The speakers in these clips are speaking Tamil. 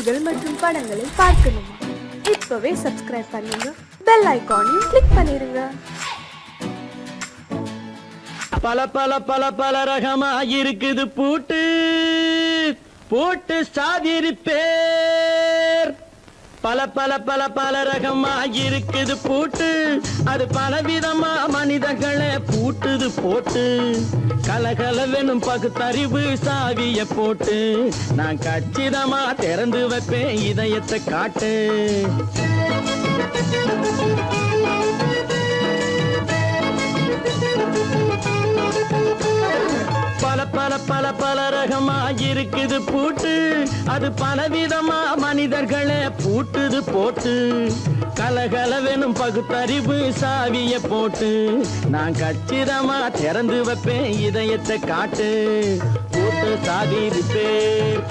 செய்திகள் மற்றும் படங்களை பார்க்கணுமா? இப்பவே சப்ஸ்கிரைப் பண்ணுங்க, பெல் ஐகானையும் கிளிக் பண்ணிருங்க. பல பல பல பல ரகமா இருக்குது பூட்டு பூட்டு சாதிரி பேர். பல பல பல பல ரகமா இருக்குது பூட்டு, அது பலவிதமா மனிதர்களை பூட்டுது போட்டு. கலகலவெனும் பகுத்தறிவு சாவிய போட்டு, நான் கச்சிதமா திறந்து வைப்பேன் இதயத்தை காட்டு. பல பல பல பல ரகமா இருக்குது பூட்டு, அது பலவிதமா மனிதர்களை பூட்டுது போட்டு. கலகலவெனும் பகுத்தறிவு சாவிய போட்டு, நான் கச்சிதமா திறந்து வைப்பேன் இதயத்தை காட்டு. பூட்டு சாதிரு பேர்.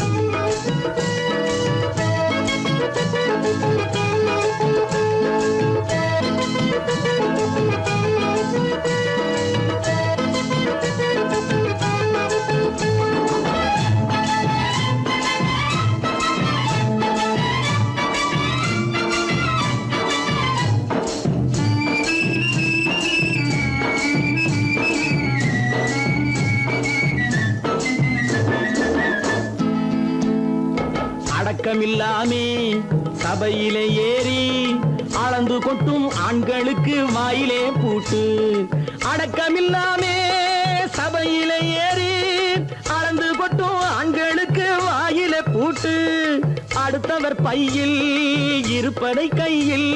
அடக்கமில்லாமே சபையிலே ஏறி அளந்து கொட்டும் ஆண்களுக்கு வாயிலே பூட்டு. அடக்கமில்லாமே சபையிலே ஏறி அளந்து கொட்டும் ஆண்களுக்கு வாயிலே பூட்டு. அடுத்தவர் பையில் இருப்பதை கையில்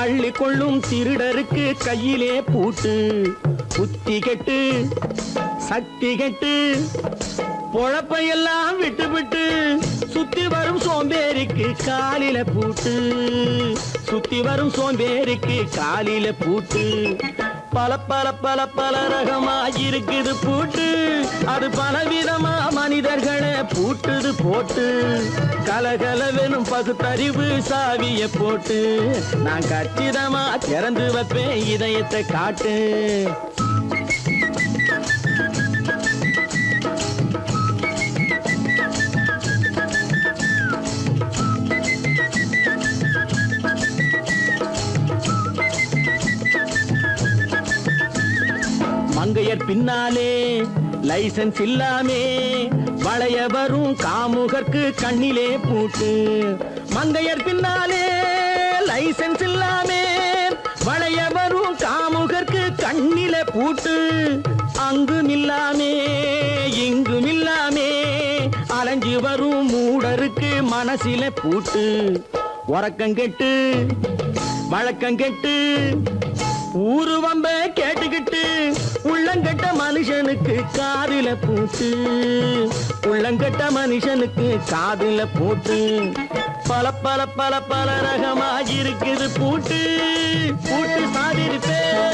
அள்ளி கொள்ளும் திருடருக்கு கையிலே பூட்டு. புத்தி கெட்டு சக்தி கெட்டு பொழப்பையெல்லாம் விட்டு விட்டு சுத்தி வரும் சோம்பேறிக்கு காலில பூட்டு. சுத்தி வரும் சோம்பேறிக்கு காலில பூட்டு. பல பல பல பல ரகமா இருக்குது பூட்டு, அது பலவிதமா மனிதர்களை பூட்டுது போட்டு. கலகலவெனும் பகுத்தறிவு சாவிய போட்டு, நான் கச்சிதமா திறந்து வைப்பேன் இதயத்தை காட்டு. மங்கையர் பின்னாலே லைசன்ஸ் இல்லாமே வளைய வரும் காமுகர்க்கு கண்ணிலே பூட்டு. மங்கையர் பின்னாலே லைசன்ஸ் இல்லாமே வளைய வரும் காமுகர்க்கு கண்ணிலே பூட்டு. அங்கும் இல்லாமே இங்கும் இல்லாமே அலைஞ்சு வரும் மூடருக்கு மனசிலே பூட்டு. உறக்கங்கெட்டு வழக்கங்கெட்டு ஊரு வம்ப கேட்டுக்கிட்டு உள்ளங்கட்ட மனுஷனுக்கு காதில பூட்டு. உள்ளங்கட்ட மனுஷனுக்கு காதில பூட்டு. பல பல பல பல ரகமா இருக்குது பூட்டு பூட்டு சாதிரு பேர்.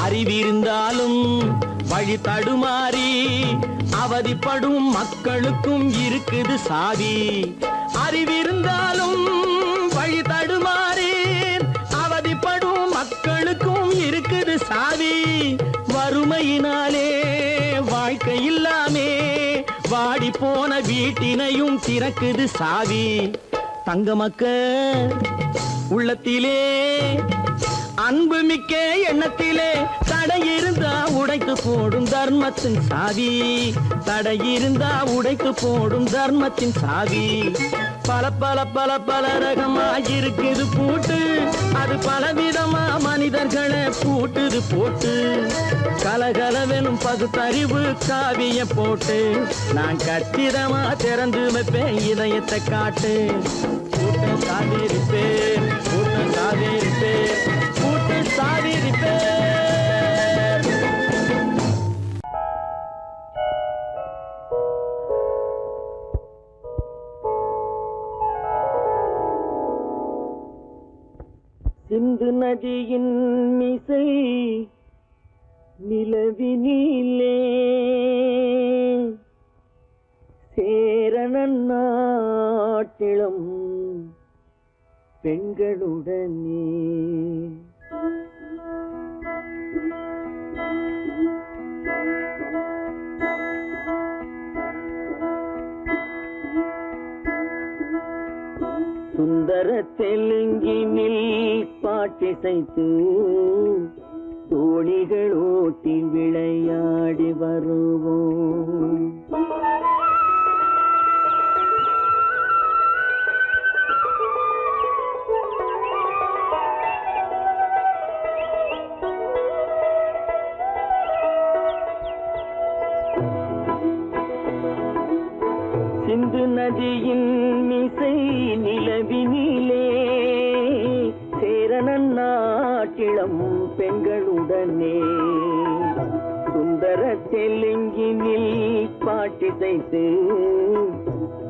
அறிவிருந்தாலும் வழி தடுமாறி அவதிப்படும் மக்களுக்கும் இருக்குது சாவி. அறிவிருந்தாலும் வழி தடுமாறி அவதிப்படும் மக்களுக்கும் இருக்குது சாவி. வறுமையினாலே வாழ்க்கை இல்லாமே வாடி போன வீட்டினையும் திறக்குது சாவி. தங்க மக்க உள்ளத்திலே அன்பு மிக்க எண்ணத்திலே தடை இருந்தா உடைத்து போடும் தர்மத்தின் சாவி. தடை இருந்தா உடைத்து போடும் தர்மத்தின் சாவி. பல பல பல பல ரகமா இருக்குது பூட்டு, அது பலவிதமா மனிதர்களை பூட்டுது போட்டு. கலகலவெனும் பகுத்தறிவு சாவிய போட்டு, நான் கச்சிதமா திறந்து வைப்பேன் இதயத்தை காட்டு. பூட்டு சாதிரி பேர், பூட்டு சாதிரி பேர், பூட்டு சாதிரி பேர். சிந்து நதியின் மிசை நிலவினிலே சேரணன் நாட்டிளம் பெண்களுடனே சுந்தர தெலுங்கினில் பாட்டிசைத்து தோணிகள் ஓட்டி விளையாடி வருவோம். சிந்து நதியின் மிசை நிலவினிலே சேரணன் நாட்டிளம் பெண்களுடனே சுந்தர தெலுங்கினில் பாட்டிசைத்து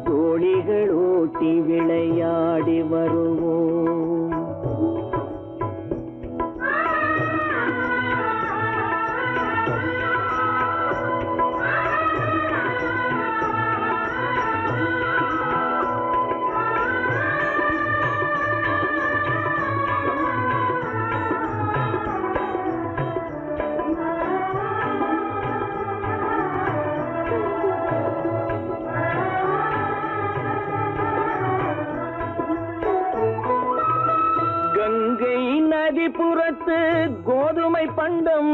தோணிகள் ஓட்டி விளையாடி வருவோம். கங்கை நதிபுறத்து கோதுமை பண்டம்,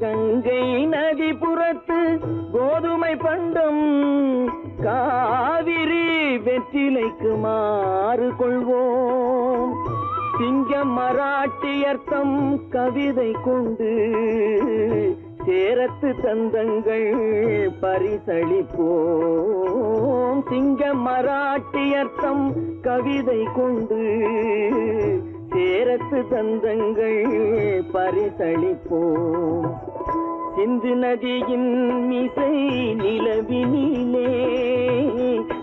கங்கை நதிபுறத்து கோதுமை பண்டம், காவிரி வெற்றிலைக்கு மாறு கொள்வோம். சிங்கம் மராட்டியர்த்தம் கவிதை கொண்டு சேரத்து தந்தங்கள் பரிசளிப்போம். சிங்கம் மராட்டியர்த்தம் கவிதை கொண்டு சேரத்து தந்தங்கள் பரிசளிப்போம். சிந்து நதியின் மிசை நிலவினிலே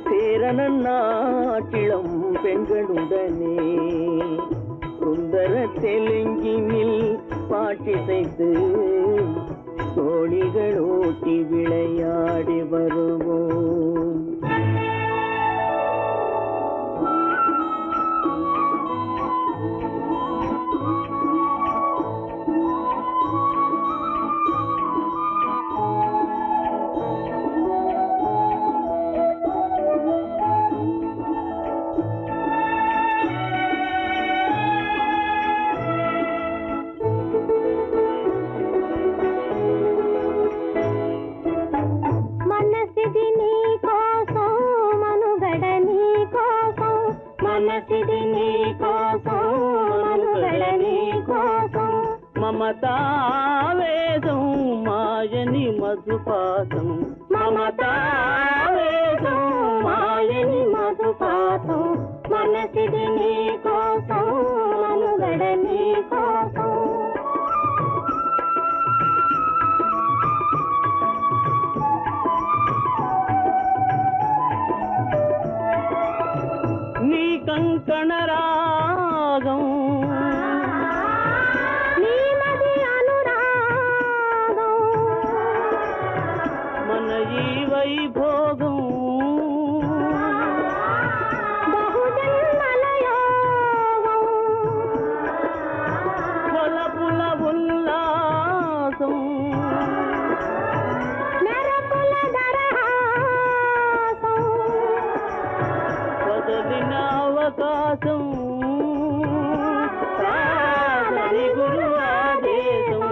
சேரணன் நாட்டிளம் பெண்களுடனே சுந்தர தெலுங்கினில் பாட்டிசைத்து தோணிகள் ஓட்டி விளையாடி வருவோம். మమతావేదం మాయని మధుపాతం, మమతావేదం మాయని మధుపాతం, మనసిది నీ కోసం మనుగడ నీ కోసం. నీ కంకణ రాగం వైభోగం బహుజన్మలయోగం కొలపుల ఉల్లాసం మెరపుల దరహాసం వదలిన అవకాశం సాగని గురు ఆదేశం.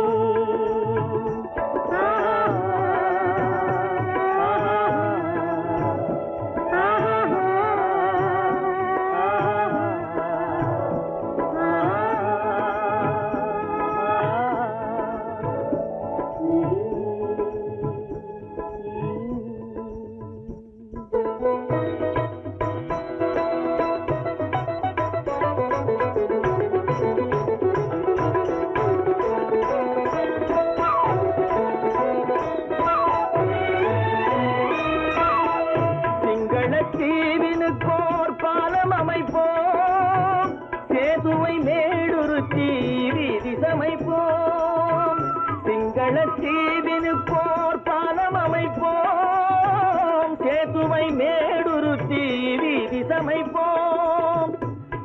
மேடுருத்தி வீதி சமைப்போம்.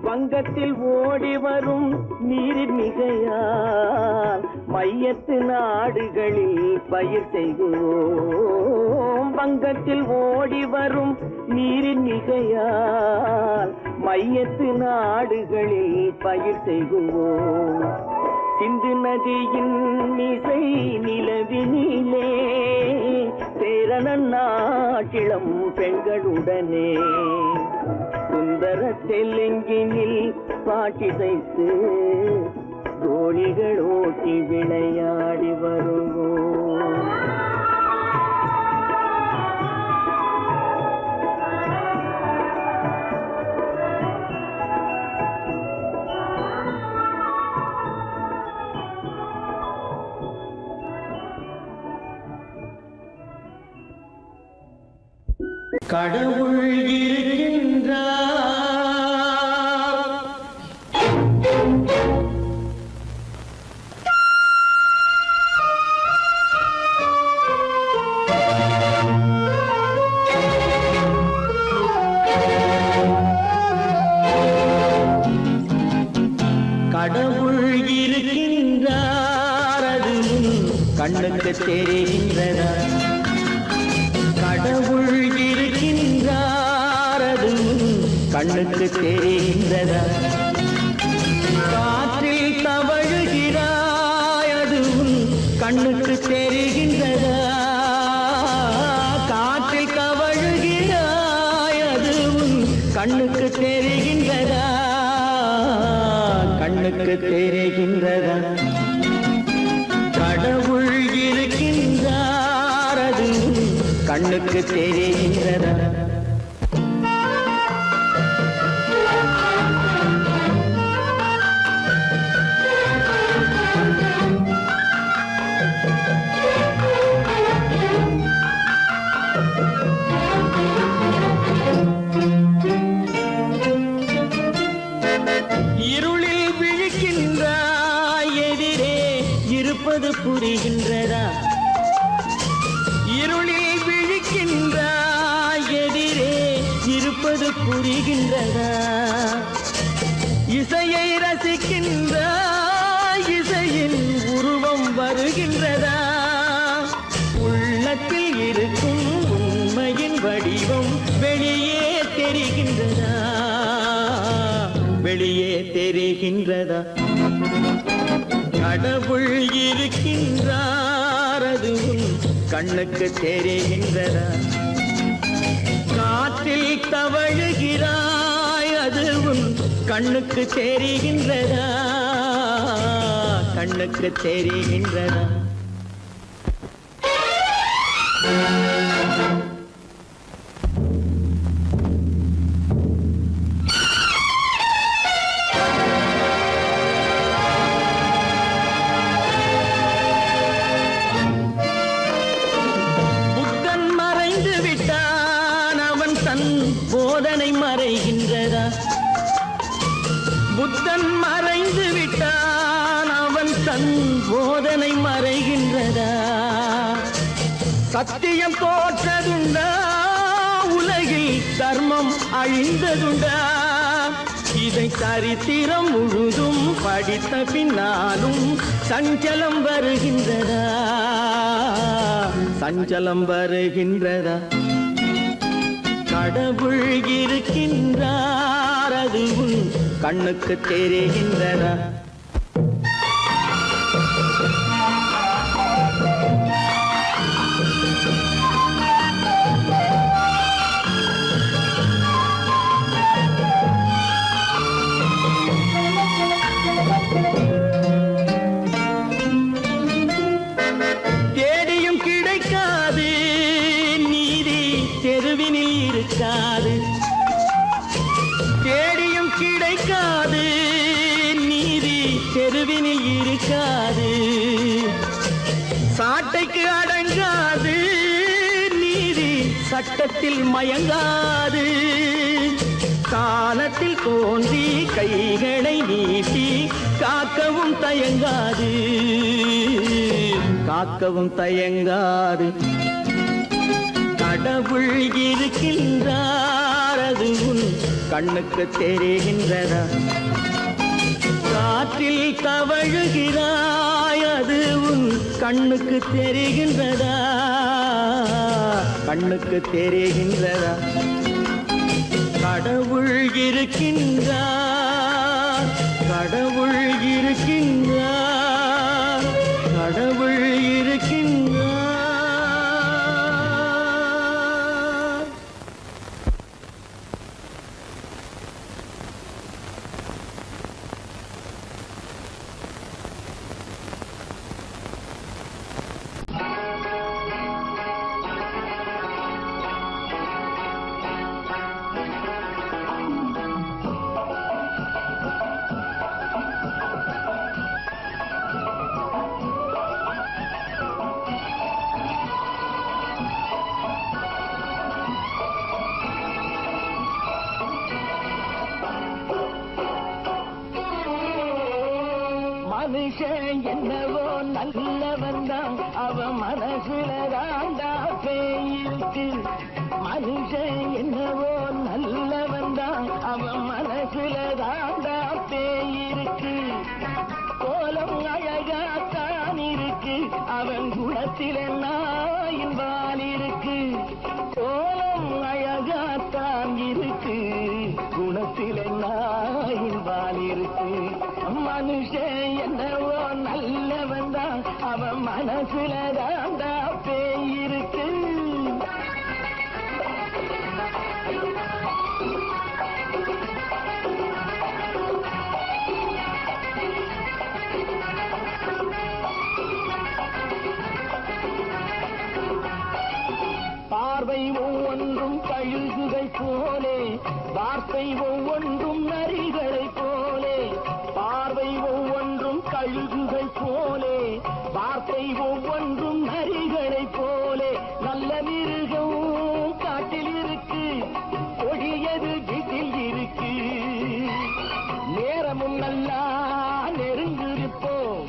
வங்கத்தில் ஓடி வரும் நீரின் மிகையால் மையத்து நாடுகளில் பயிர் செய்கிறோம். வங்கத்தில் ஓடி வரும் நீரின் மிகையால் மையத்து நாடுகளில் பயிர் செய்கிறோம். சிந்து நதியின் இசை நிலவினிலே சேரணன் நாட்டிளம் பெண்களுடனே சுந்தர தெலுங்கினில் பாட்டிசைத்து தோழிகள் ஓட்டி விளையாடி வருவோம். கடவுள் இருக்கின்றார். கடவுள் இருக்கின்றார், அது கண்ணுக்கு தெரிகின்றதா? கடவுள் இருக்கின்றார், அது கண்ணுக்கு தெரிகின்றதா? காற்றில் தவழுகிறாய், அது கண்ணுக்கு தெரிகின்றதா? காற்றில் தவழுகிறாய், அது கண்ணுக்கு தெரிகின்றதா? கண்ணுக்கு தெரிகின்றதா? கடவுள் இருக்கின்றார், அது கண்ணுக்கு தெரிகின்றதா? இருளில் விழிக்கின்றாய், எதிரே இருப்பது புரிகின்றதா? இருளில் விழிக்கின்றாய், எதிரே இருப்பது புரிகின்றதா? இசையை ரசிக்கின்றாய், இசையின் உருவம் வருகின்றதா? உள்ளத்தில் இருக்கும் உண்மையின் வடிவம் வெளியே தெரிகின்றதா? வெளியே தெரிகின்றதா? கடவுள் இருக்கின்றார், அது கண்ணுக்கு தெரிகின்றதா? காற்றில் தவழுகிறாய், அது கண்ணுக்கு தெரிகின்றதா? கண்ணுக்கு தெரிகின்றதா? போதனை மறைகின்றதா? புத்தன் மறைந்து விட்டான், அவன் தன் போதனை மறைகின்றதா? சத்தியம் தோற்றதுண்டா? உலகில் தர்மம் அழிந்ததுண்டா? இதை சரித்திரம் முழுதும் படித்த பின்னாலும் சஞ்சலம் வருகின்றதா? சஞ்சலம் வருகின்றதா? கடவுள் இருக்கின்றார், அது கண்ணுக்கு தெரிகின்றதா? தேடியும் கிடைக்காது நீதி, தெருவினில் இருக்காது. தேடியும் கிடைக்காது நீதி, தெருவினில் இருக்காது. சாட்டைக்கு அடங்காது நீதி, சட்டத்தில் மயங்காது. காலத்தில் தோன்றி கைகளை நீட்டி காக்கவும் தயங்காது. காக்கவும் தயங்காது. கடவுள் இருக்கின்றார் அது உன் கண்ணுக்கு தெரிகின்றதா? காற்றில் தவழுகிறாய் அது உன் கண்ணுக்கு தெரிகின்றதா? கண்ணுக்கு தெரிகின்றதா? கடவுள் இருக்கின்றார், கடவுள் இருக்கின்றார், கடவுள் இருக்கின்றார். மனுஷன் என்னவோ நல்லவன் தான், அவன் மனசுல தாண்டா பேயிருக்கு. மனுஷன் என்னவோ நல்லவன் தான், அவன் மனசுல தாண்டா பேயிருக்கு. கோலம் அழகாத்தான் இருக்கு, அவன் குணத்தில நாயின் வால் இருக்கு. கோலம் அழகாத்தான் இருக்கு, குணத்தில நாயின் வால் இருக்கு. மனுஷன் என்னவோ நல்லவன் தான், அவன் மனசுல தாண்டா பேயிருக்கு. பார்வை ஒவ்வொன்றும் கழுகுகை போலே, வார்த்தை ஒவ்வொன்றும் நரிகளை போலே. பார்வை ஒவ்வொன்றும் கழுகுகை போலே, வார்த்தை ஒவ்வொன்றும் நரிகளை போலே. நல்ல மிருகம் காட்டில் இருக்கு, கொடியது வீட்டில் இருக்கு. நேரமும் நல்லா நெருங்கிருப்போம்,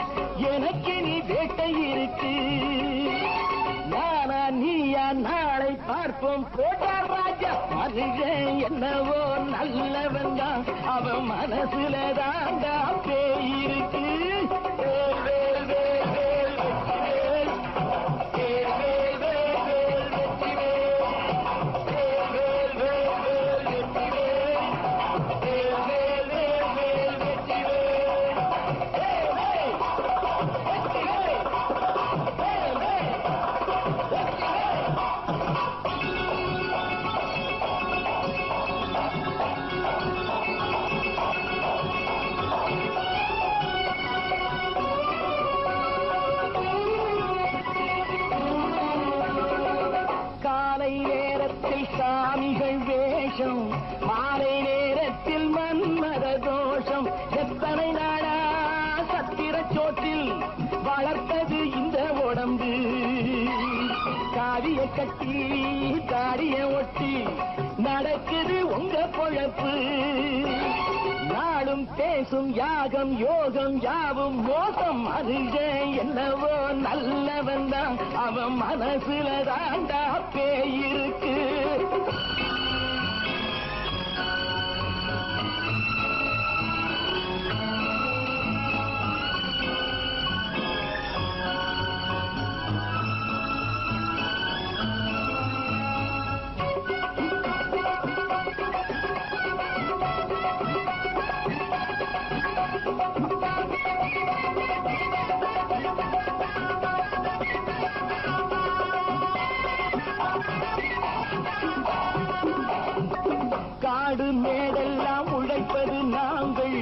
எனக்கு நீ வேட்டை இருக்கு. நானா நீயா நாளை பார்ப்போம், போட்டார் ராஜா. மனுஷன் என்னவோ நல்லவன் தான், அவன் மனசுல தாண்டா பேயிருக்கு. சாமிகள் வேஷம், மாலை நேரத்தில் மன்மத தோஷம். எத்தனை நாளா சத்திர சோட்டில் வளர்த்தது இந்த உடம்பு. காவிய கட்டி தாடிய ஒட்டி நடக்குது உங்க பொழப்பு. நாளும் பேசும் யாகம் யோகம் யாவும் மோசம். மனுஷன் என்னவோ நல்லவன் தான், அவன் மனசுல தாண்டா பேயிருக்கு. காடு மேடெல்லாம் உழைப்பது நாங்கள்,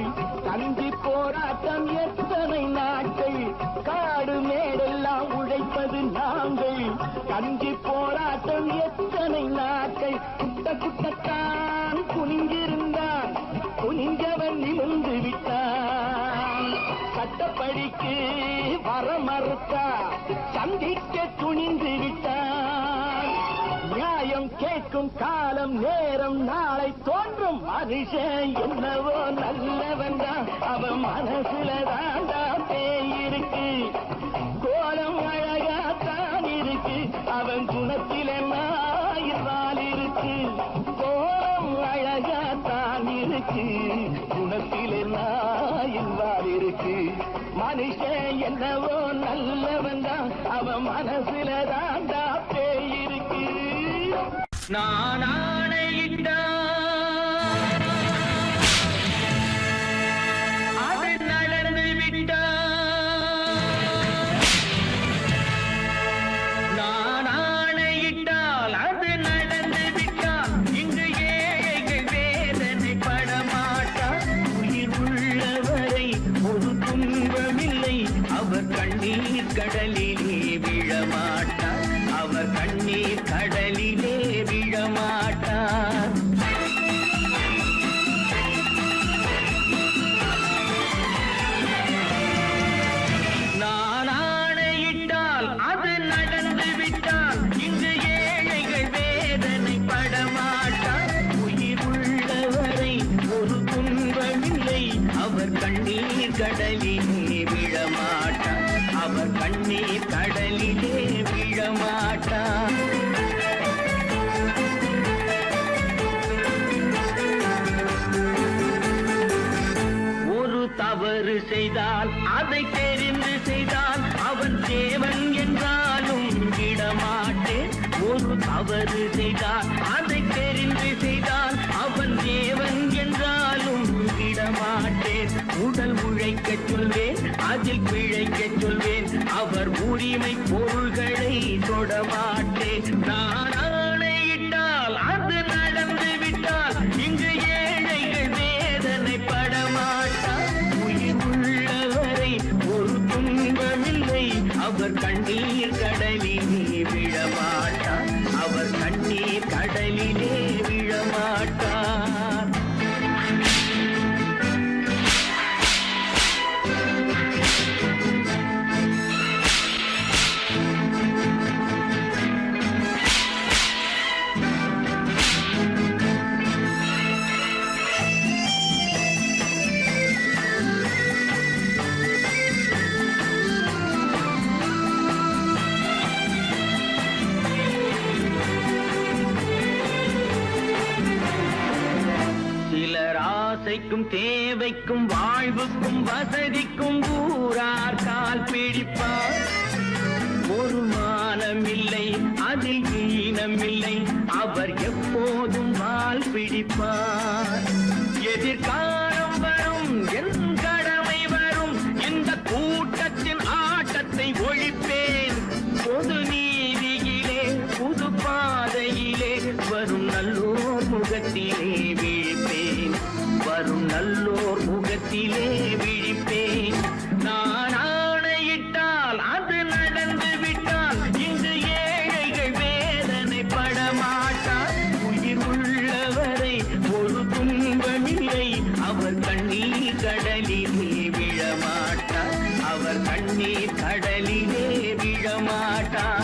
கஞ்சி போராட்டம் எத்தனை நாட்கள். காடு மேடெல்லாம் உழைப்பது நாங்கள், கஞ்சி போராட்டம் எத்தனை நாட்கள். குட்ட குட்டத்தான் குனிஞ்சிருந்தான், குனிஞ்சவன் நிமிர்ந்து விட்டான். சட்டப்படிக்கு வர மறுத்தா, சந்திக்க துணிந்து விட்டான். நியாயம் கேட்கும் காலம் நேரம் நாளை தோன்றும். மனுஷன் என்னவோ நல்லவன் தான், அவன் மனசுல தாண்டா பேயிருக்கு. கோலம் அழகாத்தான் இருக்கு, அவன் குணத்தில நாய் இருக்கு, குணத்திலே நாயின் வால் இருக்கு. மனுஷன் என்னவோ நல்லவன் தான், அவன் மனசுல தாண்டா பேய் இருக்கு. நான் ஆணையிட்டா அது நடந்து விட்டா, நான் ஆணையிட்டால் அது நடந்து விட்டால் இங்கு ஏழைகள் வேதனை படமாட்டார். உயிர் உள்ளவரை ஒரு துன்பமில்லை, அவர் கண்ணீர் கடலிலே விழமாட்டார், அவர் கண்ணீர் கடலிலே விழமாட்டார். நான் ஆணையிட்டால் அது நடந்து விட்டால் இங்கு ஏழைகள் வேதனை படமாட்டார். உயிர் உள்ளவரை ஒரு துன்பமில்லை, அவர் கண்ணீர் கடலிலே விழமாட்டார், அவர் கண்ணீர் கடலிலே விழமாட்டார். ஒரு தவறு செய்தால் அதை தெரிந்து செய்தால் அவன் தேவன் என்றாலும் விடமாட்டேன். ஒரு தவறு செய்தால் அதை தெரிந்து செய்தால் அவன் தேவன் என்றாலும் விடமாட்டேன். உடல் உழைக்கச் சொல்வேன், அதில் பிழைக்கச் சொல்வேன், அவர் உரிமை பொருள்களை தொடமாட்டேன். நான் ஆணையிட்டால் அது நடந்து விட்டால் இங்கு ஏழைகள் வேதனை படமாட்டார். உயிர் உள்ளவரை ஒரு துன்பமில்லை, அவர் கண்ணீர் கடலிலே விழமாட்டார், அவர் கண்ணீர் கடலிலே விழமாட்டார். சிலர் ஆசைக்கும் தேவைக்கும் வாழ்வுக்கும் வசதிக்கும் ஊரார் கால் பிடிப்பார். ஒரு மானமில்லை, அதில் ஈனமில்லை, அவர் எப்போதும் வால் பிடிப்பார். எதிர்காலம் வரும், என் கடமை வரும், இந்த கூட்டத்தின் ஆட்டத்தை ஒழிப்பேன். பொது நீதியிலே புது பாதையிலே வரும் நல்லோர் முகத்திலே விழிப்பேன், வரும் நல்லோர் முகத்திலே விழிப்பேன். நான் ஆணையிட்டால் அது நடந்து விட்டால் இங்கு ஏழைகள் வேதனை படமாட்டார். உயிர் உள்ளவரை ஒரு துன்பமில்லை, அவர் கண்ணீர் கடலிலே விழமாட்டார், அவர் கண்ணீர் கடலிலே விழமாட்டார்.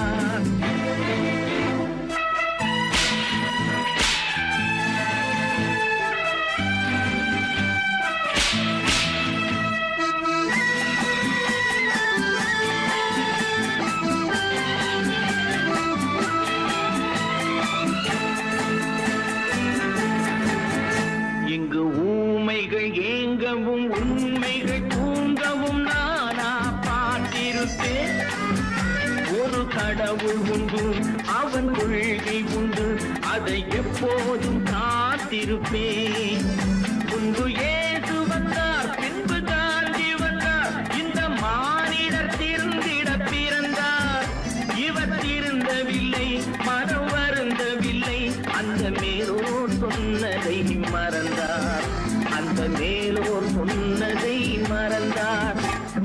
இங்கு ஊமைகள் ஏங்கவும் உண்மைகள் தூங்கவும் நானா பார்த்திருப்பேன். ஒரு கடவுள் உண்டு, அவன் கொள்கை உண்டு, அதை எப்போதும் காத்திருப்பேன். முன்பு இயேசு வந்தார், பின்பு காந்தி வந்தார், இந்த மானிடர் திருந்திட பிறந்தார். இவர் திருந்தவில்லை, மனம் வருந்தவில்லை, அந்த மேலோர் சொன்னதை மறந்தார், அந்த மேலோர் சொன்னதை மறந்தார்.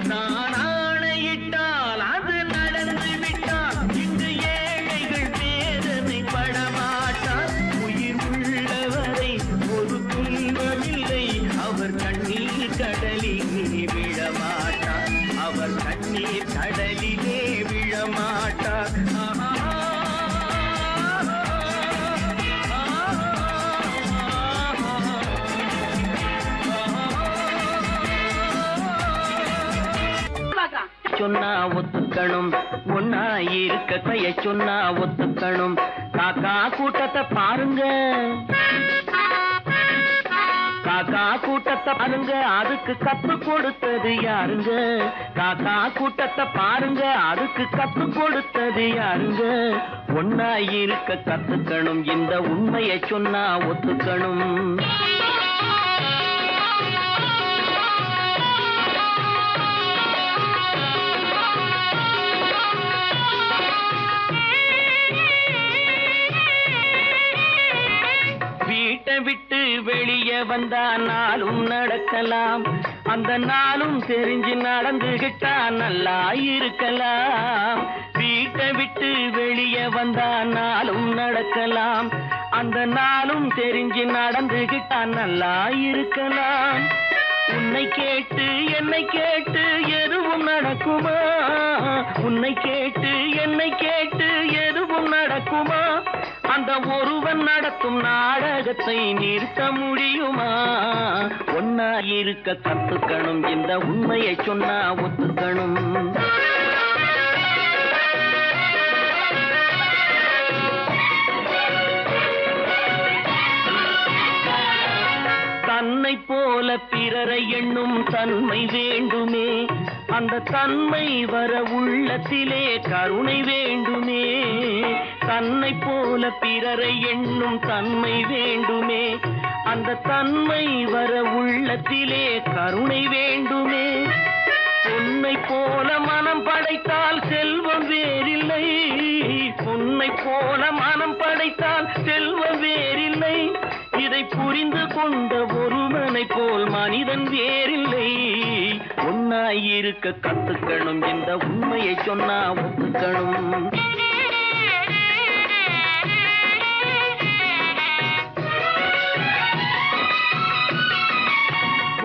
நான் ஆணையிட்டால் அது நடந்து விட்டால் இங்கு ஏழைகள் வேதனை படமாட்டார். உயிர் உள்ளவரை ஒரு துன்பமில்லை, அவர் கண்ணீர் கடலிலே விழமாட்டார், அவர் கண்ணீர் கடலிலே விழமாட்டார். சொன்னா ஒத்துக்கணும், ஒன்னா இருக்க கைய சொன்னா ஒத்துக்கணும். காக்கா கூட்டத்தை பாருங்க, காக்கா காக்கா கூட்டத்தை பாருங்க, அதுக்கு கத்து கொடுத்தது யாருங்க? காக்கா கூட்டத்தை பாருங்க, அதுக்கு கத்து கொடுத்தது யாருங்க? ஒன்னா இருக்க கத்துக்கணும், இந்த உண்மையை சொன்னா ஒத்துக்கணும். வீட்டை விட்டு வெளியே வந்தா நாளும் நடக்கலாம், அந்த நாளும் தெரிஞ்சு நடந்துகிட்டா நல்லா இருக்கலாம். வீட்டை விட்டு வெளியே வந்தா நாளும் நடக்கலாம், அந்த நாளும் தெரிஞ்சு நடந்துகிட்டா நல்லா இருக்கலாம். உன்னை கேட்டு என்னை கேட்டு எதுவும் நடக்குமா? உன்னை கேட்டு என்னை கேட்டு எதுவும் நடக்குமா? அந்த ஒருவன் நடத்தும் நாடகத்தை நிறுத்த முடியுமா? ஒன்னா இருக்க கத்துக்கணும், இந்த உண்மையை சொன்னா ஒத்துக்கணும். தன்னை போல பிறரை எண்ணும் தன்மை வேண்டுமே, அந்த தன்மை வர உள்ளத்திலே கருணை வேண்டுமே. தன்னை போல பிறரை எண்ணும் தன்மை வேண்டுமே, அந்த தன்மை வர உள்ளத்திலே கருணை வேண்டுமே. பொன்னை போல மனம் படைத்தால் செல்வம் வேறில்லை, பொன்னை போல மனம் படைத்தால் செல்வம் வேறில்லை. இதை புரிந்து கொண்ட ஒருவனை போல் மனிதன் வேறில்லை. ஒன்னாயிருக்க கத்துக்கணும், இந்த உண்மையை சொன்னா ஒத்துக்கணும்.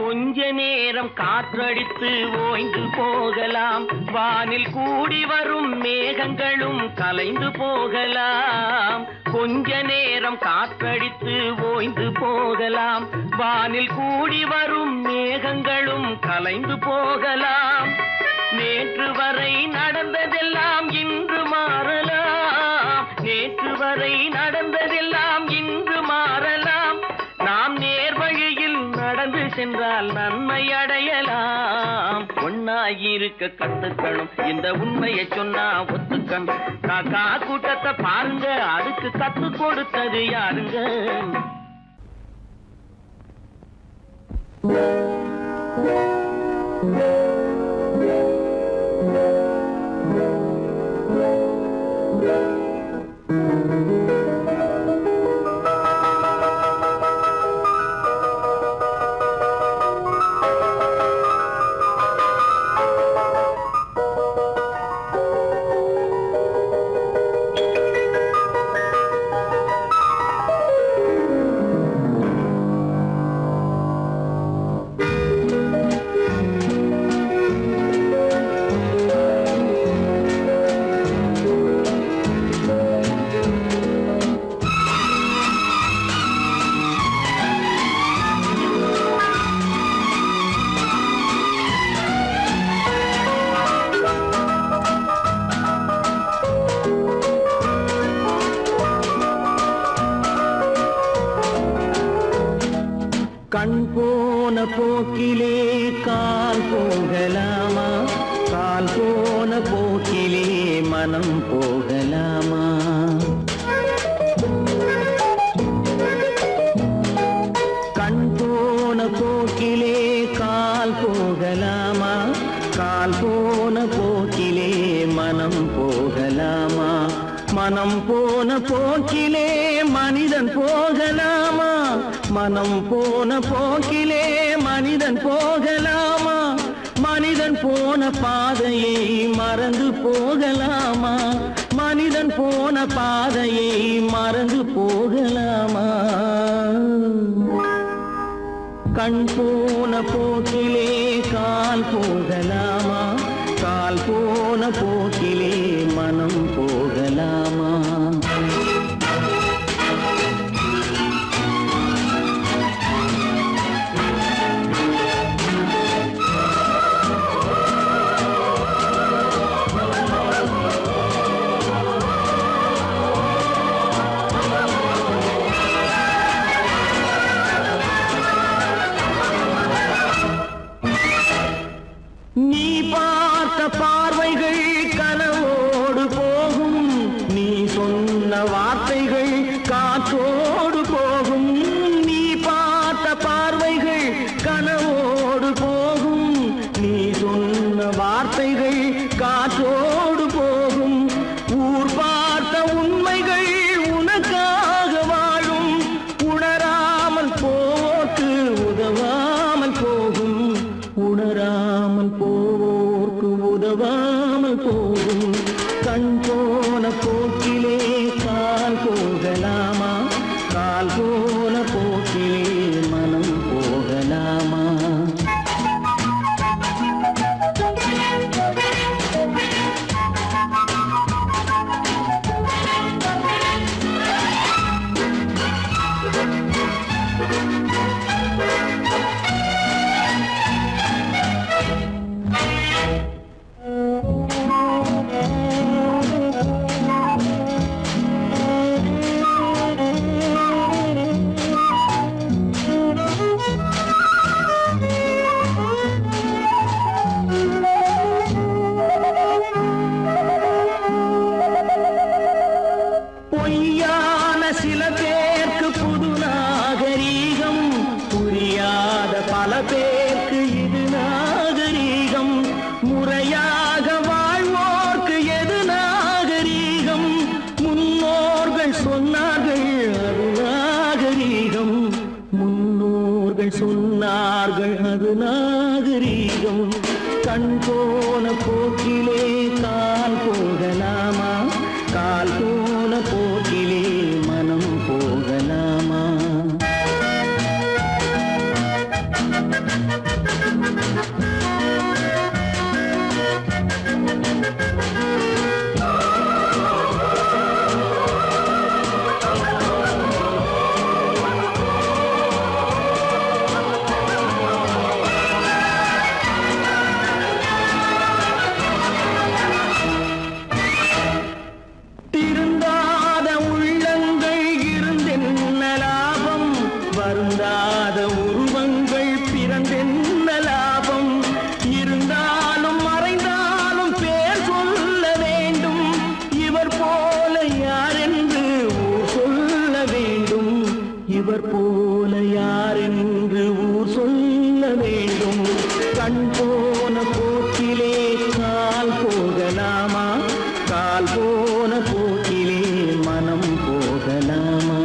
கொஞ்ச நேரம் காற்றடித்து ஓய்ந்து போகலாம், வானில் கூடி வரும் மேகங்களும் கலைந்து போகலாம். கொஞ்ச நேரம் காற்றடித்து ஓய்ந்து போகலாம், வானில் கூடி வரும் மேகங்களும் கலைந்து போகலாம். நேற்று வரை நடந்ததெல்லாம் இன்று மாறலாம், நேற்று வரை நடந்ததெல்லாம் இன்று மாறலாம். நாம் நேர்வழியில் நடந்து சென்றால் நன்மை அடையலாம். ஒன்னாயிருக்க கத்துக்கணும், இந்த உண்மையை சொன்னா ஒத்துக்கணும். காக்கா கூட்டத்தை பாருங்க, அதுக்கு கத்து கொடுத்தது யாருங்க? கண் போன போக்கிலே கால் போகலாமா? கால் போன போக்கிலே மனம் போகலாமா? கண் போன போக்கிலே கால் போகலாமா? கால் போன போக்கிலே மனம் போகலாமா? மனம் போன போக்கிலே மனிதன் போகலாமா? மனம் போன போக்கிலே மனிதன் போகலாமா? மனிதன் போன பாதையை மறந்து போகலாமா? மனிதன் போன பாதையை மறந்து போகலாமா? கண் போன போக்கிலே கால் போகலாமா? கால் போன போக்கிலே மனம் போகலாமா? பேருக்கு இது நாகரீகம், முறையாக வாழ்வோர்க்கு எது நாகரீகம்? முன்னோர்கள் சொன்னார்கள் அது நாகரீகம், முன்னோர்கள் சொன்னார்கள் அது நாகரீகம். கண் போன போக்கிலே கால் போகலாமா, கால் போன போக்கிலே மனம் போகலாமா? திருந்தாத உள்ளங்கள் இருந்தென்ன லாபம், வருந்தாத உருவங்கள் பிறந்தென்ன லாபம்? இருந்தாலும் மறைந்தாலும் பேர் சொல்ல வேண்டும், இவர் போல யாரென்று ஊர் சொல்ல வேண்டும், இவர் போல யாரென்று ஊர் சொல்ல வேண்டும். கண் போன போக்கிலே கால் போகலாமா, கால் போன போக்கிலே மனம் போகலாமா?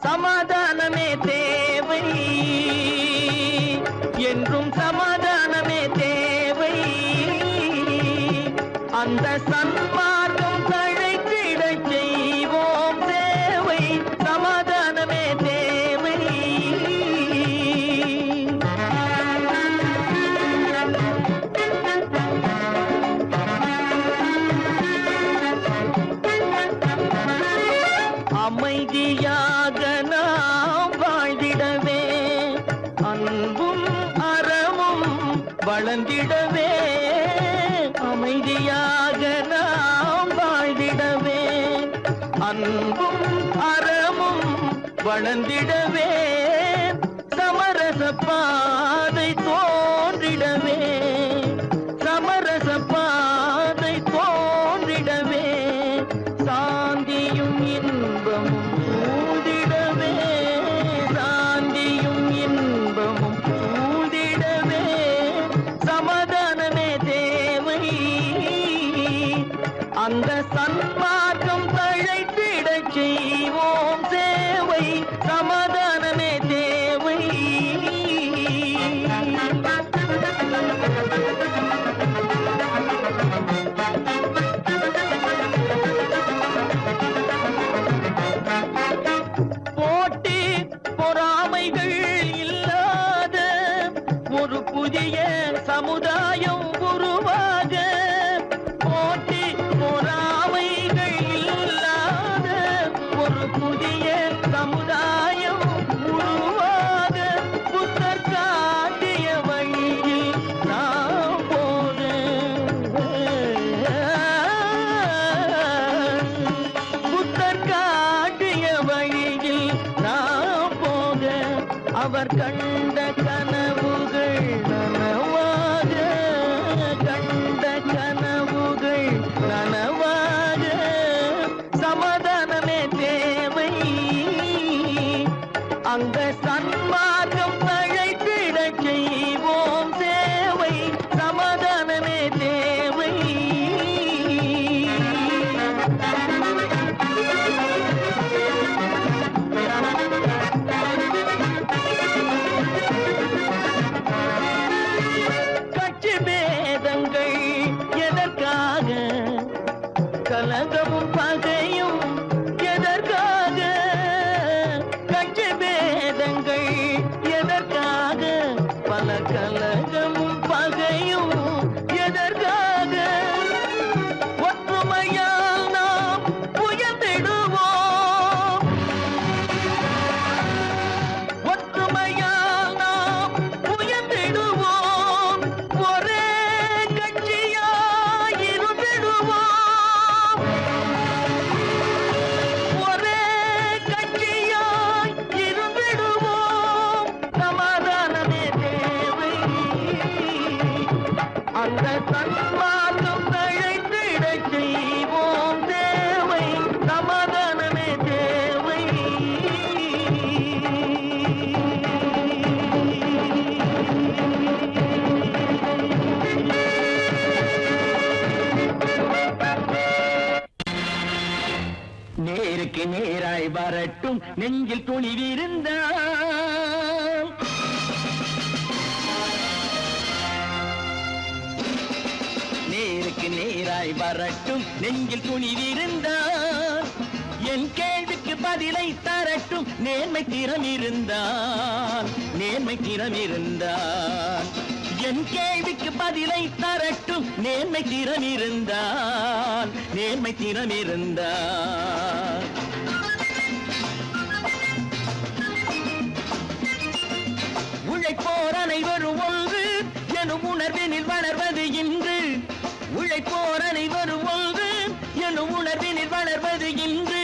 சமாதானமே தேவை என்றும் சமாதானமே தேவை, அந்த சன்மார்க்கம் தழைத்திடச் செய்வோம் சேவை. சமாதானமே தேவை. அமைதியாக நாம் வாழ்ந்திடவே, அன்பும் அறமும் வளர்ந்திடவே, அமைதியாக நாம் வாழ்ந்திடவே, அன்பும் அறமும் வளர்ந்திடவே, சமரச பாதை தோன்றிடவே, சமரச பாதை தோன்றிடவே, சாந்தியும் இன்பமும் சூழ்ந்திடவே, சாந்தியும் இன்பமும் சூழ்ந்திடவே, சமாதானமே தேவை. அந்த சன்மார்க்கம் தழைத்திடச் செய்வோம் சேவை. சமாதானமே தேவை. போட்டி பொறாமைகள் இல்லாத ஒரு புதிய சமுதாயம் உருவாக, போட்டி பொறாமைகள் இல்லாத ஒரு புதிய சமுதாயம் உருவாக, புத்தர் காட்டிய வழியில் நாம் போக, புத்தர் காட்டிய வழியில் நாம் போக, அவர் கண்ட கனவுகள் நனவாக, கண்ட கனவுகள் நனவாக, சமாதானமே தேவை. அங்க சன்மார்க்கம் தழைத்திடச் செய்வோம் சேவை. சமாதானமே தேவை. மாற்றம் தழைத்திடச் செய்வோம் தேவை சமாதானமே தேவை. நேருக்கு நேராய் வரட்டும் நெஞ்சில் துணிவிருந்தால், நேருக்கு நேராய் வரட்டும் நெஞ்சில் துணிவிருந்தால், என் கேள்விக்கு பதிலை தரட்டும் நேர்மை திறம் இருந்தால், நேர்மை திறம் இருந்தால். என் கேள்விக்கு பதிலை தரட்டும் நேர்மை திறம் இருந்தால், நேர்மை திறம் இருந்தால். உழைப்போர் அனைவரும் ஒன்று எனும் உணர்வினில் வளர்வது இன்று, உழைப்போர் அனைவரும் ஒன்று எனும் உணர்வினில் வளர்வது இன்று.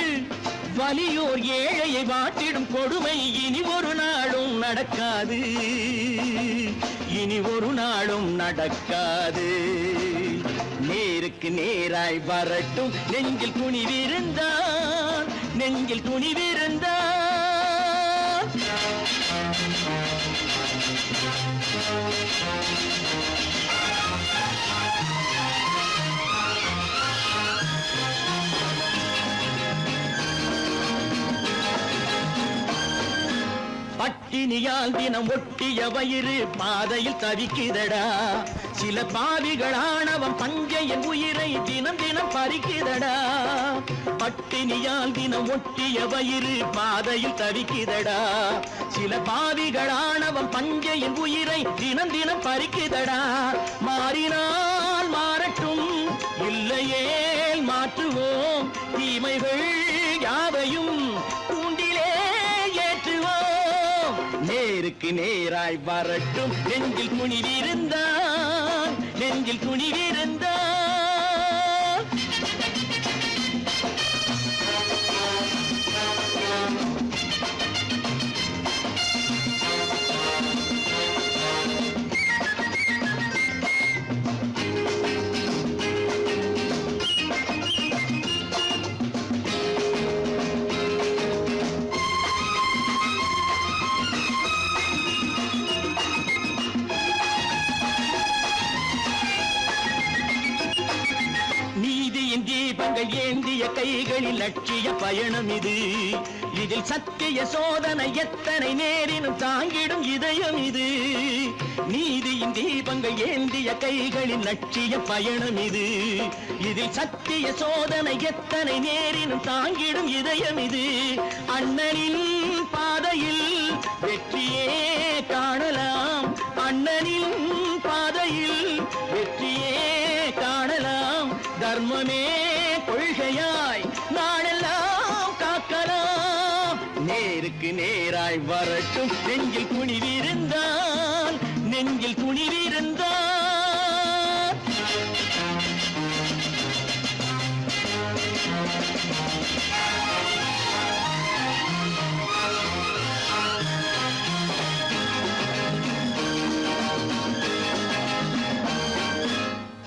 வலியோர் ஏழையை வாட்டிடும் கொடுமை இனி ஒரு நாளும் நடக்காது, இனி ஒரு நாளும் நடக்காது. நேருக்கு நேராய் வரட்டும் நெஞ்சில் துணிவிருந்தால், நெஞ்சில் துணிவிருந்தால். பட்டினியால் தினம் ஒட்டிய வயிறு பாதையில் தவிக்குதடா, சில பாவிகள் ஆணவம் பஞ்சையின் உயிரை தினம் தினம் பறிக்குதடா. பட்டினியால் தினம் ஒட்டிய வயிறு பாதையில் தவிக்குதடா, சில பாவிகள் ஆணவம் பஞ்சையின் உயிரை தினம் தினம் பறிக்குதடா. மாறினால் மாறட்டும் இல்லையே மாற்றுவோம், தீமைகள் யாவையும் தூண்டிலே ஏற்றுவோம். நேருக்கு நேராய் வரட்டும் நெஞ்சில் துணிவிருந்தால், நெஞ்சில் துணிவிருந்தால். தீபங்கள் ஏந்திய கைகளில் லட்சிய பயணம் இது, இதில் சத்திய சோதனை எத்தனை நேரினும் தாங்கிடும் இதயம் இது. நீதியின் தீபங்கள் ஏந்திய கைகளில் லட்சிய பயணம் இது, இதில் சத்திய சோதனை எத்தனை நேரினும் தாங்கிடும் இதயம் இது. அண்ணனின் பாதையில் வெற்றியே காணலாம், அண்ணனின் பாதையில் வெற்றியே காணலாம். தர்மமே கொள்கையாய் நாளெல்லாம் காக்கலாம். நேருக்கு நேராய் வரட்டும் நெஞ்சில் துணிவிருந்தால், நெஞ்சில் துணிவிருந்தால்.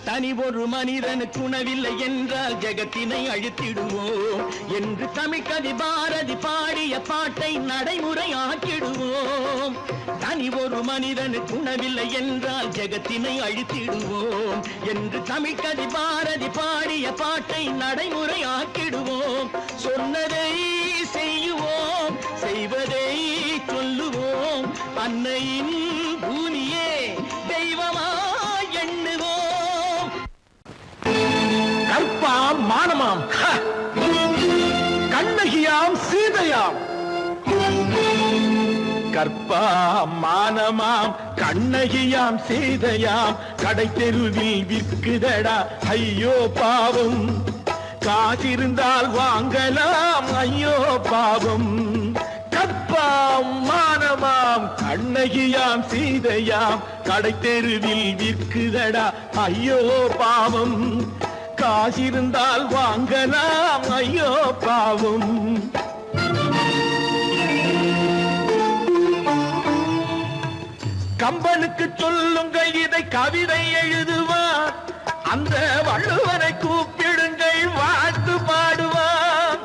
தனி ஒரு மனிதனுக்கு உணவில்லை என்றால் ஜெகத்தினை அழித்திடுவோம் என்று தமிழ் கவி பாரதி பாடிய பாட்டை நடைமுறை ஆக்கிடுவோம். தனி ஒரு மனிதனுக்கு உணவில்லை என்றால் ஜெகத்தினை அழித்திடுவோம் என்று தமிழ் கவி பாரதி பாடிய பாட்டை நடைமுறை ஆக்கிடுவோம். சொன்னதை செய்யுவோம், செய்வதை சொல்லுவோம், அன்னையின் பூமியே தெய்வமா எண்ணுவோம். கற்பாம் மானமாம் கண்ணகியாம் சீதையாம், கற்பாம் மானமாம் கண்ணகியாம் சீதையாம் கடை தெருவில் விற்குதடா ஐயோ பாவம். காசிருந்தால் வாங்கலாம் ஐயோ பாவம். கற்பாம் மானமாம் கண்ணகியாம் சீதையாம் கடை தெருவில் விற்குதடா ஐயோ பாவம். காசிருந்தால் வாங்கலாம் ஐயோ பாவம். கம்பனுக்கு சொல்லுங்கள் இதை கவிதை எழுதுவார், அந்த வள்ளுவனை கூப்பிடுங்கள் வாழ்த்து பாடுவான்.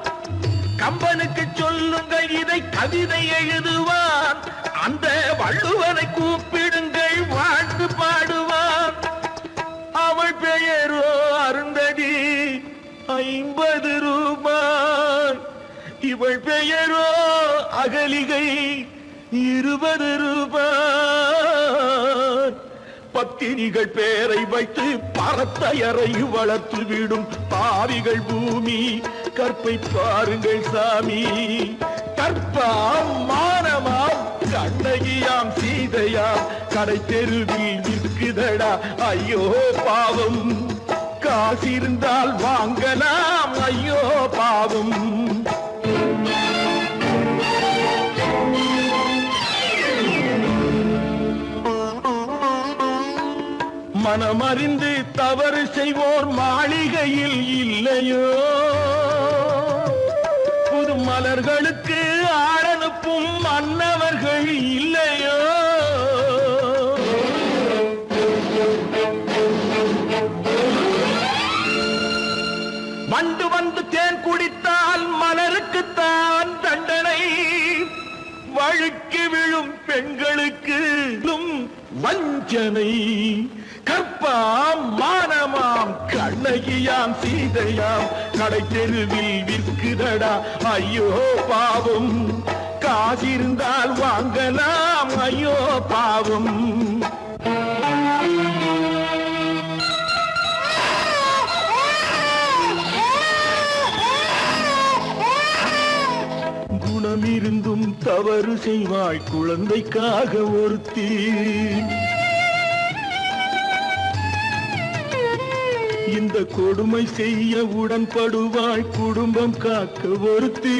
கம்பனுக்கு சொல்லுங்கள் இதை கவிதை எழுதுவான். அந்த வள்ளுவனை கூப்பிடுங்கள் வாழ்த்து பாடுவான். அவள் பெயரோ அருந்ததி 50 ரூபாய். இவள் பெயரோ அகலிகை 20 ரூபாய். பத்தினிகள் பேரை வைத்து பரத்தையறை வளர்த்து விடும் பாவிகள் பூமி. கற்பை பாருங்கள் சாமி. கற்பாம் மானமாம் கண்ணகியாம் சீதையாம் கடை தெருவில் விற்குதடா ஐயோ பாவம். காசிருந்தால் வாங்கலாம் ஐயோ பாவம். மனமறிந்து தவறு செய்வோர் மாளிகையில் இல்லையோ. புது மலர்களுக்கு ஆளனுப்பும் மன்னவர்கள் இல்லையோ. வண்டு வந்து தேன் குடித்தால் மலருக்குத்தான் தண்டனை. வழுக்கி விழும் பெண்களுக்கு வஞ்சனை. கற்பாம் மானமாம் கண்ணகியாம் சீதையாம் கடை தெருவில் விற்குதடா ஐயோ பாவம். காசிருந்தால் வாங்கலாம் ஐயோ பாவம். குணமிருந்தும் தவறு செய்வாய் குழந்தைக்காக ஒருத்தி. இந்த கொடுமை செய்ய உடன்படுவாய் குடும்பம் காக்க ஒருத்தி.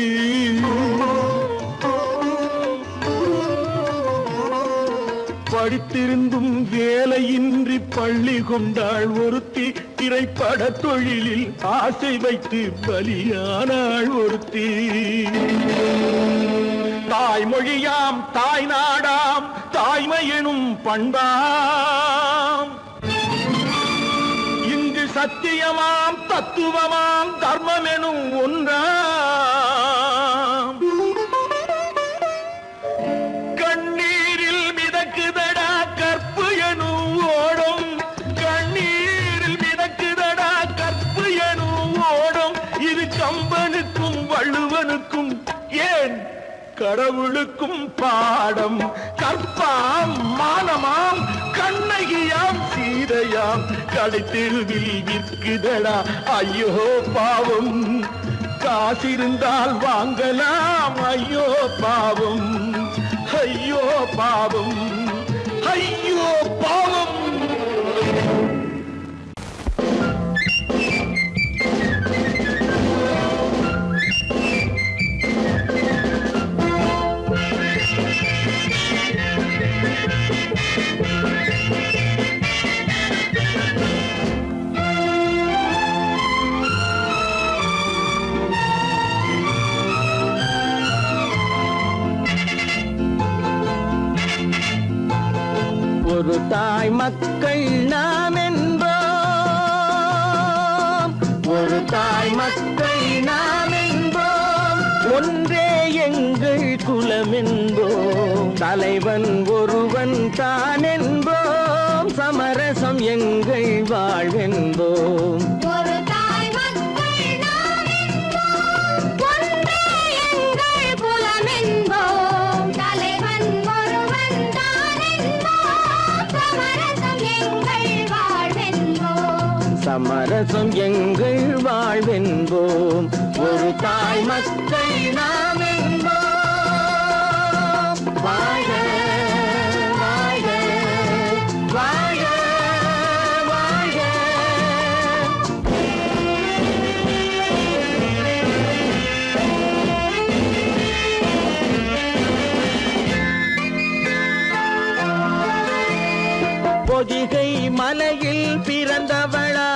படித்திருந்தும் வேலையின்றி பள்ளி கொண்டாள் ஒருத்தி. திரைப்பட தொழிலில் ஆசை வைத்து பலியானாள் ஒருத்தி. தாய்மொழியாம் தாய் நாடாம் தாய்மையெனும் பண்பாம். இங்கு சத்தியமாம் தத்துவமாம் தர்மமெனும் ஒன்றாம். கண்ணீரில் மிதக்குதடா கற்பு எனும் ஓடும். கண்ணீரில் மிதக்குதடா கற்பு எனும் ஓடும். இது கம்பனுக்கும் வள்ளுவனுக்கும் ஏன் கடவுளுக்கும் பாடம். கற்பாம் மானமாம் கண்ணகியாம் சீதையாம் கடை தெருவில் விற்குதடா ஐயோ பாவம். காசிருந்தால் வாங்கலாம் ஐயோ பாவம். ஐயோ பாவம். ஐயோ பாவம். ஒரு தாய் மக்கள் நாம் என்போம். ஒரு தாய் மக்கள் நாம் என்போம். ஒன்றே எங்கள் குலம் என்போம். தலைவன் ஒருவன் தான் என்போம். சமரசம் எங்கள் வாழ்வென்போம். சமரசம் எங்கள் வாழ்வென்போம். ஒரு தாய் மக்கள் நாம் என்போம். வாழ்க வாழ்க வாழ்க வாழ்க. பொதிகை மலையில் பிறந்தவளா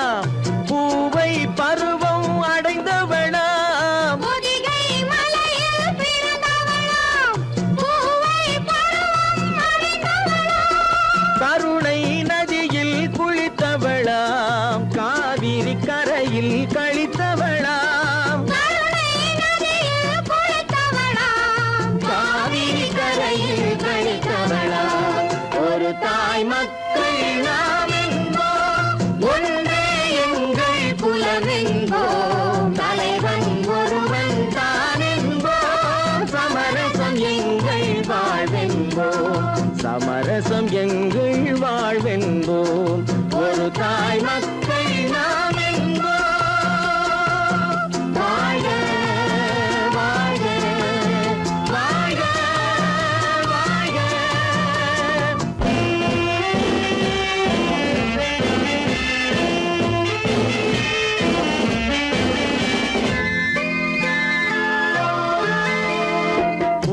பூவை பருவம் அடைந்தவளா. பொதிகை மலையில் பிறந்தவளா பூவை பருவம் நதியில் கழித்தவளாம் காவிரி கரையில் கழித்தவளாம் ஒரு தாய் மக்கள் நாம் என்போம் ஒன்றே எங்கள் குலம் என்போம் தலைவன் ஒருவன் தான் என்போம் சமரசம் எங்கள் வாழ்வென்போம் சமரசம் எங்கள் வாழ்வென்போம் ஒரு தாய் மக்கள் நாம் என்போம் வாழ்க வாழ்க வாழ்க வாழ்க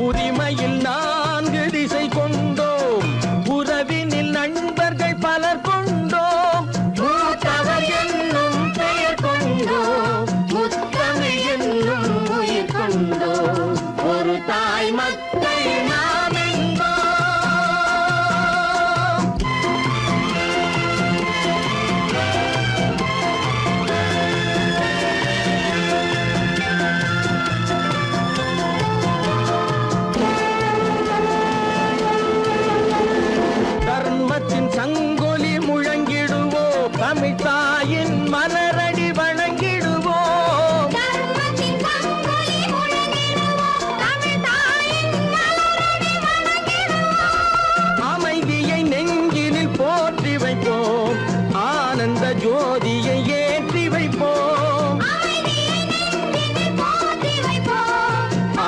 உரிமையில் 4 திசை கொண்டோம் உறவினில் நண்பர்கள் பலர் கொண்டோம் மூத்தவர் என்னும் பெயர் கொண்டோம் முத்தமிழ் என்னும் உயிர் கொண்டோம் ஒரு தாய் மக்கள் நாம் என்போம் தர்மத்தின் சங்கொலி முழங்கிடுவோம் தமிழ் தாயின் மலரடி வணங்கிடுவோம் அமைதியை நெஞ்சினில் போற்றி வைப்போம் ஆனந்த ஜோதியை ஏற்றி வைப்போம்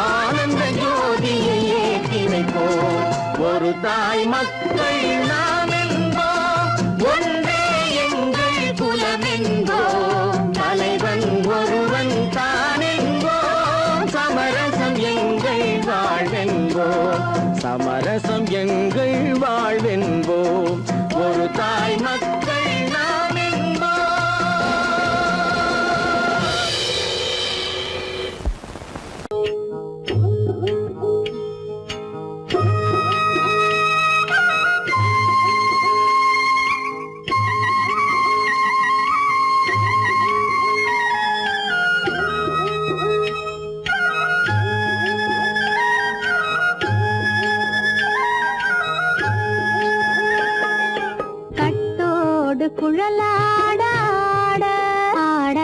ஆனந்த ஜோதியை ஏற்றி வைப்போம் ஒரு தாய் மக்கள் நாம் என்போம் ஒன்றே எங்கள் குலம் என்போம் தலைவன் ஒருவன் தான் என்போம் சமரசம் எங்கள் வாழ்வென்போம் சமரசம் எங்கள் வாழ்வென்போம் ஒரு தாய் மக்கள் நாம் என்போம் கட்டோடு குழலாட ஆட ஆட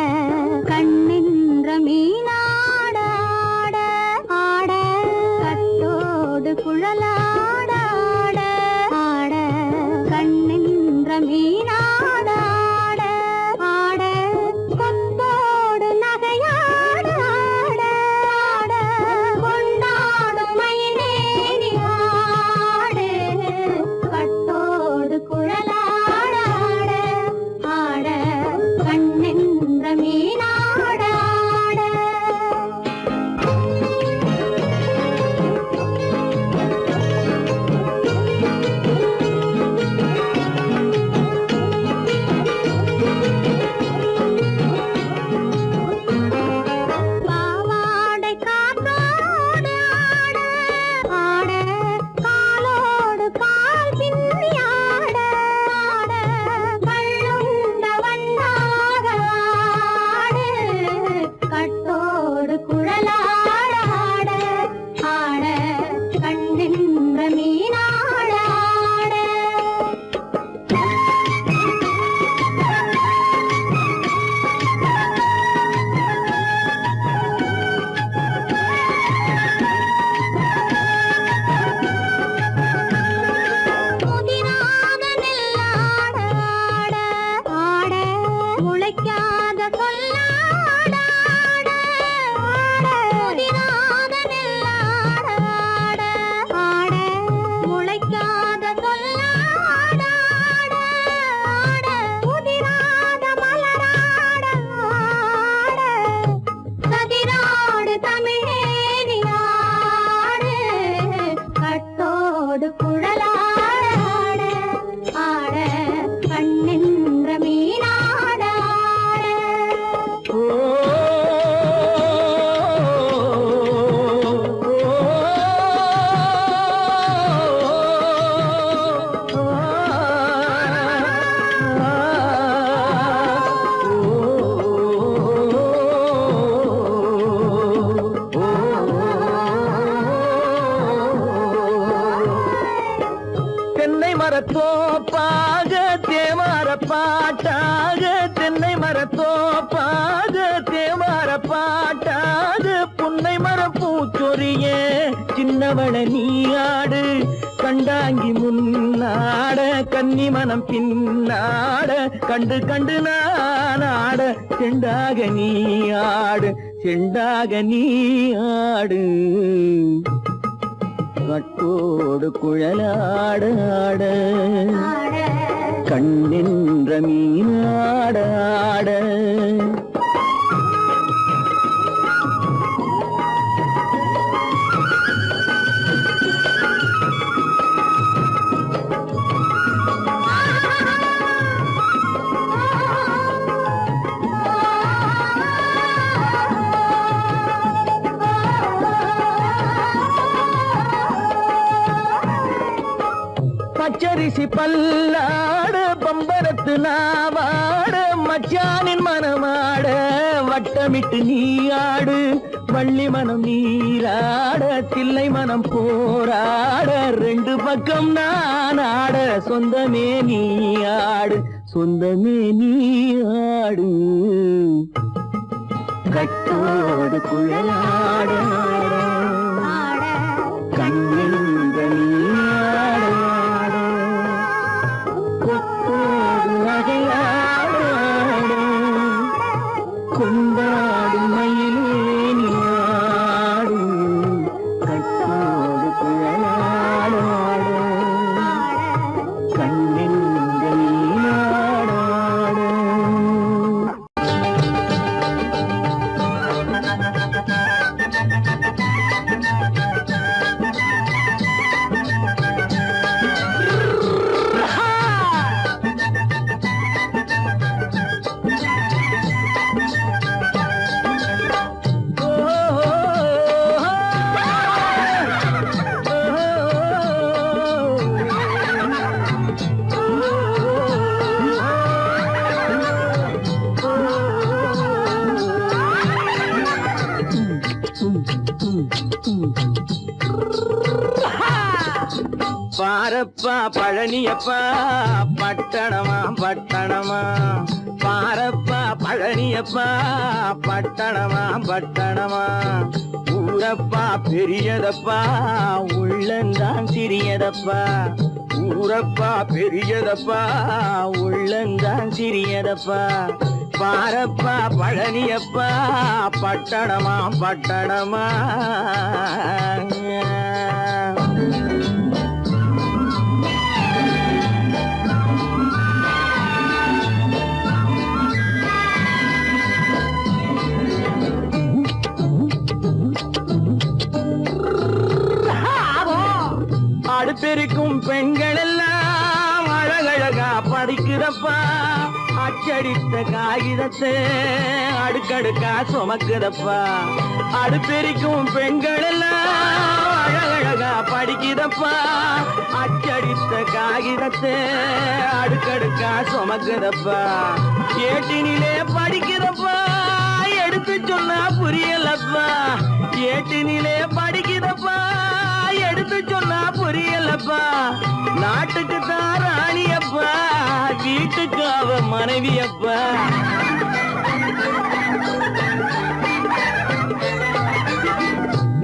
கண்ணின்ற மீனாட ஆட ஆட கட்டோடு குழலாட ஆட ஆட கண்ணின்ற மீனாட ஆட ஆட கொத்தோடு நகையாட ஆட ஆட கொண்டாடும் மயிலேறி ஆடு கட்டோடு குழலாட ஆட ஆட கண்ணென்ற மீனாட ஆட பாவாடை காத்தோடு ஆட ஆட காலோடு கால் பின்னி ஆட ஆட கள்ளுண்ட வண்ணாக ஆடு கட்டோடு குழலாட ஆட ஆட கண்ணின்ற மீனாட ஆட முதிராத நெல்லாட ஆட ஆட முளைக்காத கொல்லாட ஆட ஆட முதிராத நெல்லாட ஆட ஆட முளைக்காத கொல்லாட ஆட ஆட முதிராத மலராட ஆட கதிராடு தமிழேறி ஆடு கட்டோடு குழலாட ஆட ஆட கண்ணின்ற மீனாட ஆட தோப்பாக தேவார பாட்டாக புன்னை மரப்பூச்சொரியே சின்னவள நீயாடு கண்டாங்கி முன்னாட கன்னி மனம் பின்னாட கண்டு கண்டு நானாட செண்டாக நீயாடு செண்டாக நீயாடு கட்டோடு குழலாட ஆட கண்ணின்ற மீனாட ஆட பச்சரிசி பல்லாடு பம்பரத்து நாவாட மச்சானின் மனமாட வட்டமிட்டு நீயாடு வள்ளி மனம் நீராட தில்லை மனம் போராட ரெண்டு பக்கம் நான் ஆட சொந்தமே நீயாடு சொந்தமே நீயாடு கட்டோடு குழலாட கண்ணின்ற நீயாட கொண்டாடு மயிலேனியாடு கட்டோடு குழலாடு கண்ணின்ற நீயாடு பாரப்பா பழனியப்பா பட்டணமா பட்டணமா பாரப்பா பழனியப்பா பட்டணமா பட்டணமா ஊரப்பா பெரியதப்பா உள்ளந்தான் சிறியதப்பா ஊரப்பா பெரியதப்பா உள்ளந்தான் சிறியதப்பா பாரப்பா பழனியப்பா பட்டணமா பட்டணமா அடுப்பெருக்கும் பெண்கள் எல்லாம் அழகழகா படிக்கிறப்பா அச்சடித்த காகிதத்தை அடுக்கடுக்கா சுமக்குதப்பா அடுப்பெருக்கும் பெண்கள் எல்லாம் அழகழகா படிக்கிறப்பா அச்சடித்த காகிதத்தை அடுக்கடுக்கா சுமக்குதப்பா ஏட்டினிலே படிக்கிறப்பா எடுத்து சொன்னா புரியலப்பா ஏட்டினிலே படிக்கிறப்பா எடுத்து சொன்னா புரியலப்பா நாட்டுக்கு தான் ராணியப்பா வீட்டுக்கு அவ மனைவியப்பா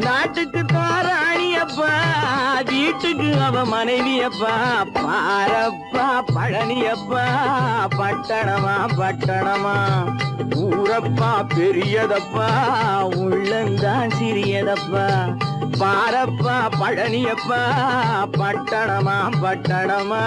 நாட்டுக்கு தான் ராணியப்பா வீட்டுக்கு அவ மனைவியப்பா பாரப்பா பழனியப்பா பட்டணமா பட்டணமா ஊரப்பா பெரியதப்பா உள்ளந்தான் சிறியதப்பா பாரப்பா பழனியப்பா பட்டணமா பட்டணமா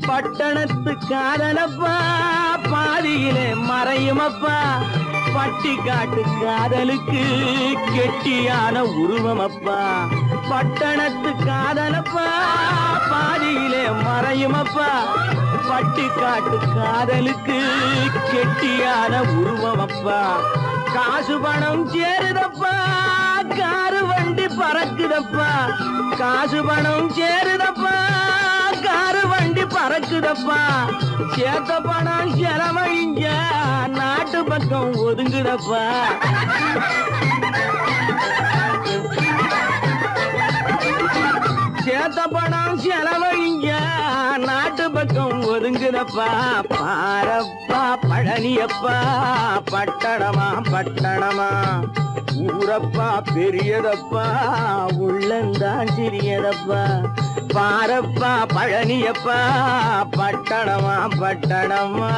பட்டணத்து காதலப்பா பாதியிலே மறையுமப்பா பட்டி காட்டு காதலுக்கு கெட்டியான உருவமப்பா பட்டணத்து காதலப்பா பாதியிலே மறையுமப்பா பட்டி காட்டு காதலுக்கு கெட்டியான உருவமப்பா காசு பணம் சேருதப்பா காரு வண்டி பறக்குதப்பா காசு பணம் சேருதப்பா காரு வண்டி பறக்குதப்பா சேத்த பணம் செலவழிஞ்ச நாட்டு பக்கம் ஒதுங்குதப்பா சேத்த பணம் செலவழிஞ்ச நாட்டு பக்கம் ஒதுங்குதப்பா பாரப்பா பழனியப்பா பட்டணமா பட்டணமா ஊரப்பா பெரியதப்பா உள்ளந்தான் சிறியதப்பா பாரப்பா பழனியப்பா பட்டணமா பட்டணமா